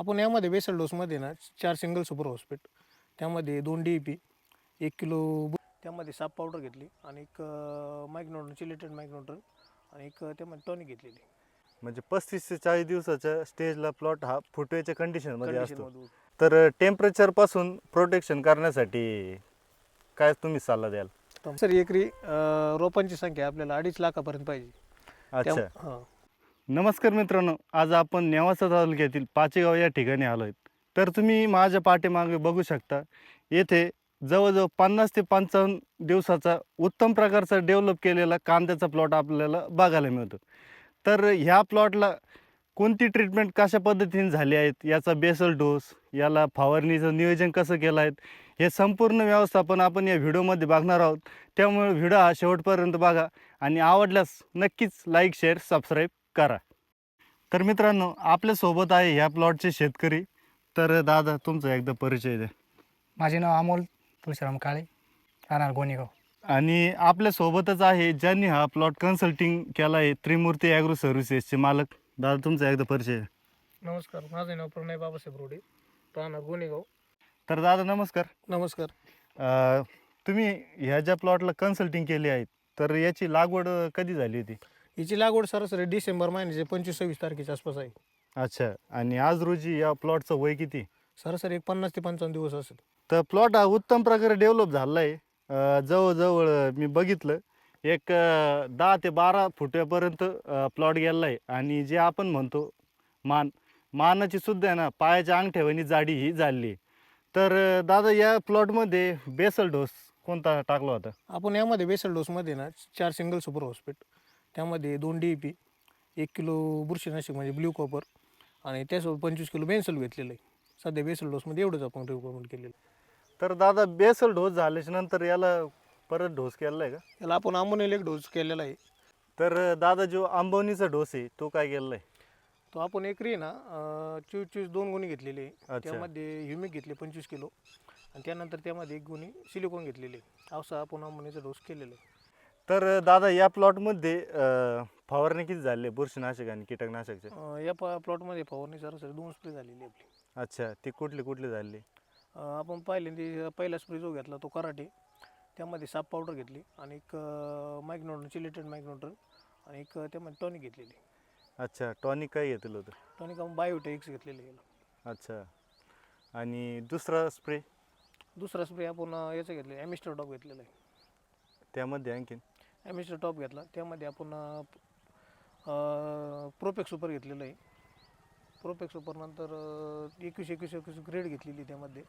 आपण यामध्ये बेसल डोसमध्ये ना 4 सिंगल सुपर फॉस्फेट, त्यामध्ये 2 DAP, 1 किलो त्यामध्ये साप पावडर घेतली आणि एक मायक्रोन्यूट्रन चिलेटेड मायक्रोन्यूट्रन आणि एक त्यामध्ये टॉनिक घेतलेली. म्हणजे 35 ते 40 दिवसाच्या स्टेजला प्लॉट हा फुटवेच्या कंडिशनमध्ये असतो. कंडिशनमध्ये तर टेम्परेचरपासून प्रोटेक्शन करण्यासाठी काय तुम्ही सल्ला द्याल? सर एकरी रोपांची संख्या आपल्याला 2.5 लाखापर्यंत पाहिजे. अच्छा. हां. नमस्कार मित्रांनो, आज आपण नेवासा तालुक्यातील पाचेगाव या ठिकाणी आलो आहेत. तर तुम्ही माझ्या पाठीमागे बघू शकता, येथे जवळजवळ 50 ते 55 दिवसाचा उत्तम प्रकारचा डेव्हलप केलेला कांद्याचा प्लॉट आपल्याला बघायला मिळतो. तर ह्या प्लॉटला कोणती ट्रीटमेंट कशा पद्धतीने झाली आहेत, याचा बेसल डोस, याला फवारणीचं नियोजन कसं केलं आहे, हे संपूर्ण व्यवस्थापन आपण या व्हिडिओमध्ये बघणार आहोत. त्यामुळे व्हिडिओ हा शेवटपर्यंत बघा आणि आवडल्यास नक्कीच लाईक, शेअर, सबस्क्राईब करा. तर मित्रांनो, आपल्यासोबत आहे ह्या प्लॉटचे शेतकरी. तर दादा, तुमचा एकदा परिचय द्या. माझे नाव अमोल तुळशीराम काळे, राहणार गोणेगाव. आणि आपल्यासोबतच आहे ज्यांनी हा प्लॉट कन्सल्टिंग केला आहे, त्रिमूर्ती ॲग्रो सर्व्हिसेसचे मालक. दादा, तुमचा एकदा परिचय द्या. नमस्कार, माझे नाव प्रणय बाबासाहेब रोडे, राहणार गोणेगाव. तर दादा नमस्कार. नमस्कार. तुम्ही ह्या ज्या प्लॉटला कन्सल्टिंग केली आहे, तर याची लागवड कधी झाली होती? हिची लागवड सरासरी डिसेंबर महिन्याचे 25-26 तारखेच्या आसपास आहे. अच्छा. आणि आज रोजी या प्लॉटचं वय किती? सरासरी एक 50 ते 55 दिवस असेल. तर प्लॉट हा उत्तम प्रकारे डेव्हलप झाला आहे. जवळजवळ मी बघितलं, एक 10 ते 12 फुटापर्यंत प्लॉट गेला आहे. आणि जे आपण म्हणतो मानाची सुद्धा आहे ना, पायाच्या अंगठ्यावानी जाडी ही झाली आहे. तर दादा, या प्लॉटमध्ये बेसल डोस कोणता टाकला होता? आपण यामध्ये बेसल डोसमध्ये ना 4 सिंगल सुपर फॉस्फेट, त्यामध्ये 2 DAP, 1 किलो बुरशीनाशक म्हणजे ब्ल्यू कॉपर आणि त्यासोबत 25 किलो बेन्सल घेतलेलं आहे. सध्या बेसल डोसमध्ये एवढंच आपण रिकमेंड केलेलं आहे. तर दादा, बेसल डोस झाल्याच्या नंतर याला परत डोस केला आहे का? त्याला आपण अमोनियल एक डोस केलेला आहे. तर दादा, जो आंबवणीचा डोस आहे तो काय केलेला आहे? तो आपण एकरी ना 24 2 गुणी घेतलेले आहे. अच्छा. त्यामध्ये ह्युमिक घेतले 25 किलो आणि त्यानंतर त्यामध्ये 1 गुणी सिलिकॉन घेतलेले आहे. असा आपण अमोनियाचा डोस केलेला आहे. तर दादा, या प्लॉटमध्ये फवारणी किती झाली आहे बुरशीनाशक आणि कीटकनाशकचे? या प्लॉटमध्ये फवारणी सरासरी 2 स्प्रे झालेली आहे आपली. अच्छा. ती कुठली कुठली झाली? आपण पहिल्यांदा पहिला स्प्रे जो घेतला तो कराटे, त्यामध्ये साप पावडर घेतली आणि एक मायक्रोन्यूट्रन चिलेटेड मायक्रोन्यूट्रन आणि एक त्यामध्ये टॉनिक घेतलेली. अच्छा. टॉनिक काय घेतलं होतं? टॉनिक आपण बायोटेक्स घेतलेलं आहे. अच्छा. आणि दुसरा स्प्रे? दुसरा स्प्रे आपण याचं घेतलं, ॲमिस्टर टॉप घेतलेला आहे. त्यामध्ये आणखीन? ॲमिस्टर टॉप घेतला, त्यामध्ये आपण प्रोपेक्स सुपर घेतलेलं आहे. प्रोपेक्स सुपर नंतर 21-21-21 ग्रेड घेतलेली. त्यामध्ये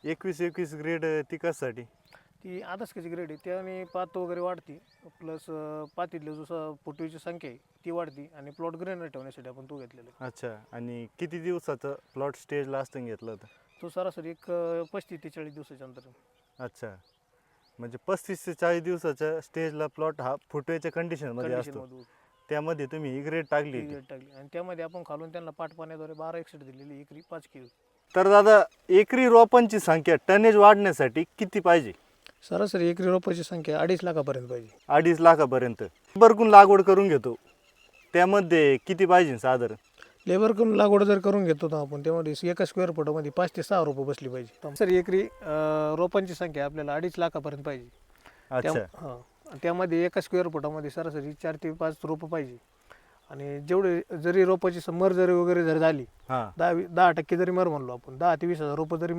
21-21 ग्रेड ती कशासाठी? ती आदर्शकाची ग्रेड आहे. त्याने पात वगैरे वाढती, प्लस पातीतले जो फुटवीची संख्या आहे ती वाढती आणि प्लॉट ग्रेनर ठेवण्यासाठी आपण तो घेतलेला आहे. अच्छा. आणि किती दिवसाचं प्लॉट स्टेजला असताना घेतलं होतं? तो सरासरी एक 35 ते 40 दिवसाच्या अंतर. अच्छा. म्हणजे 35 ते 40 दिवसाच्या स्टेजला प्लॉट हा फुटवेच्या कंडिशनमध्ये असतो. कंडिशनमधून त्यामध्ये तुम्ही ही ग्रेड टाकली ती होती. ग्रेड टाकली आणि त्यामध्ये आपण खालून त्यांना पाट पाण्याद्वारे 12-61 दिलेली, एकरी 5 किलो. तर दादा, एकरी रोपांची संख्या टनेज वाढण्यासाठी किती पाहिजे? सरासरी एकरी रोपाची संख्या 2.5 लाखापर्यंत पाहिजे. 2.5 लाखापर्यंत. बरकून लागवड करून घेतो, त्यामध्ये किती पाहिजे साधारण? लेबर करून लागवड जर करून घेतो तर आपण त्यामध्ये एका स्क्वेअर फुटामध्ये 5 ते 6 रोपं बसली पाहिजे. सर एकरी रोपांची संख्या आपल्याला 2.5 लाखापर्यंत पाहिजे. अच्छा. हां. त्यामध्ये एका स्क्वेअर फुटामध्ये सरासरी 4 ते 5 रोपं पाहिजे. आणि जेवढे जरी रोपाची मर जरी वगैरे जर झाली, हां. 10% जरी मर म्हणलो आपण, 10 ते 20 हजार रोपं जरी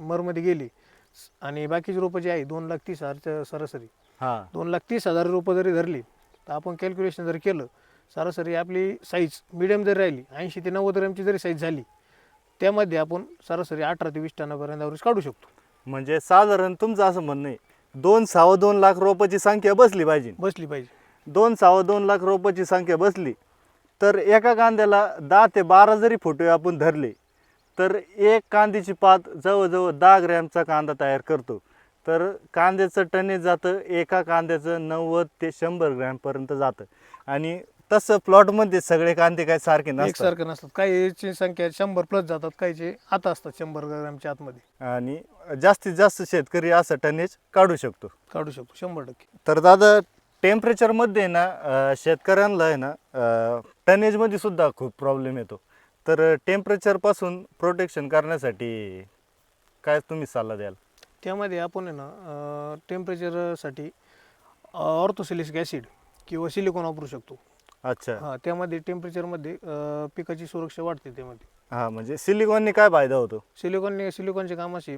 मरमध्ये गेली आणि बाकीची रोपं जी आहे 2,30,000 सरासरी, हां. 2,30,000 रोपं जरी धरली तर आपण कॅल्क्युलेशन जर केलं, सरासरी आपली साईज मिडियम जरी राहिली, 80 ते 90 ग्रॅमची जरी साईज झाली, त्यामध्ये आपण सरासरी 18 ते 20 टनापर्यंत ॲव्हरेज काढू शकतो. म्हणजे साधारण तुमचं असं म्हणणं आहे, 2.2 लाख रोपाची संख्या बसली पाहिजे. 2.2 लाख रोपाची संख्या बसली तर एका कांद्याला 10 ते 12 जरी फुटवे आपण धरले तर एक कांद्याची पात जवळजवळ 10 ग्रॅमचा कांदा तयार करतो. तर कांद्याचं टनेज जातं, एका कांद्याचं 90 ते 100 ग्रॅमपर्यंत जातं. आणि तसं प्लॉटमध्ये सगळे कांदे काय सारखे नसतात, एकसारखं नसतात. काहीची संख्या 100 प्लस जातात, काहीचे आता असतात 100 ग्रॅमच्या आतमध्ये. आणि जास्तीत जास्त शेतकरी असं टनेज काढू शकतो. 100%. तर दादा, टेम्परेचरमध्ये ना शेतकऱ्यांना आहे ना टनेजमध्ये सुद्धा खूप प्रॉब्लेम येतो. तर टेम्परेचरपासून प्रोटेक्शन करण्यासाठी काय तुम्ही सल्ला द्याल? त्यामध्ये आपण आहे ना टेम्परेचरसाठी ऑर्थोसिलिक ॲसिड किंवा सिलिकॉन वापरू शकतो. अच्छा. हां, त्यामध्ये टेम्परेचरमध्ये पिकाची सुरक्षा वाढते त्यामध्ये. हां, म्हणजे सिलिकॉनने काय फायदा होतो? सिलिकॉनचे काम असे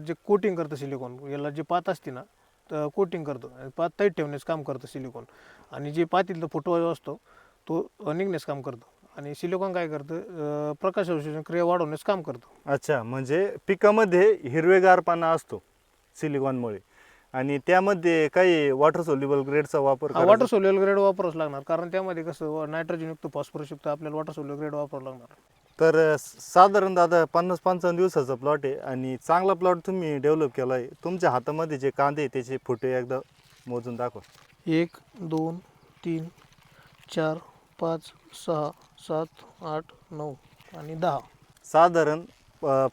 जे कोटिंग करतं सिलिकॉन, याला जी पात असते ना तर कोटिंग करतं आणि पात टाईट ठेवण्याचं काम करतं सिलिकॉन. आणि जे पातीतला फुटवा जो असतो तो निघण्याचं काम करतं. आणि सिलिकॉन काय करतं प्रकाश संश्लेषण क्रिया वाढवण्याचं काम करतं. अच्छा, म्हणजे पिकामध्ये हिरवेगारपणा असतो सिलिकॉनमुळे आणि त्यामध्ये काही वॉटर सोल्युबल ग्रेडचा वापर हा, वॉटर सोल्युबल ग्रेड वापरावंच लागणार, कारण त्यामध्ये कसं नायट्रोजनयुक्त फॉस्फरसयुक्त आपल्याला वॉटर सोल्युबल ग्रेड वापरावं लागणार. तर साधारण आता 50-55 दिवसाचा प्लॉट आहे आणि चांगला प्लॉट तुम्ही डेव्हलप केला आहे. तुमच्या हातामध्ये जे कांदे आहे त्याचे फुटे एकदा मोजून दाखवा. 1 2 3 4 5 6 7 8 9 आणि 10. साधारण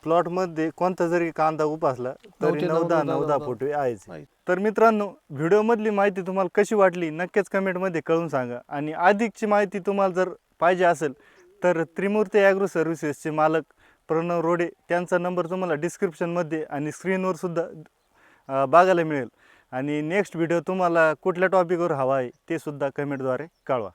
प्लॉटमध्ये कोणता जरी कांदा उपासला तरी 9-10 फुटे आहेच. आहेत. तर मित्रांनो, व्हिडिओमधली माहिती तुम्हाला कशी वाटली नक्कीच कमेंटमध्ये कळून सांगा. आणि अधिकची माहिती तुम्हाला जर पाहिजे असेल तर त्रिमूर्ती ॲग्रो सर्व्हिसेसचे मालक प्रणव रोडे त्यांचा नंबर तुम्हाला डिस्क्रिप्शनमध्ये आणि स्क्रीनवर सुद्धा बघायला मिळेल. आणि नेक्स्ट व्हिडिओ तुम्हाला कुठल्या टॉपिकवर हवा आहे ते सुद्धा कमेंटद्वारे कळवा.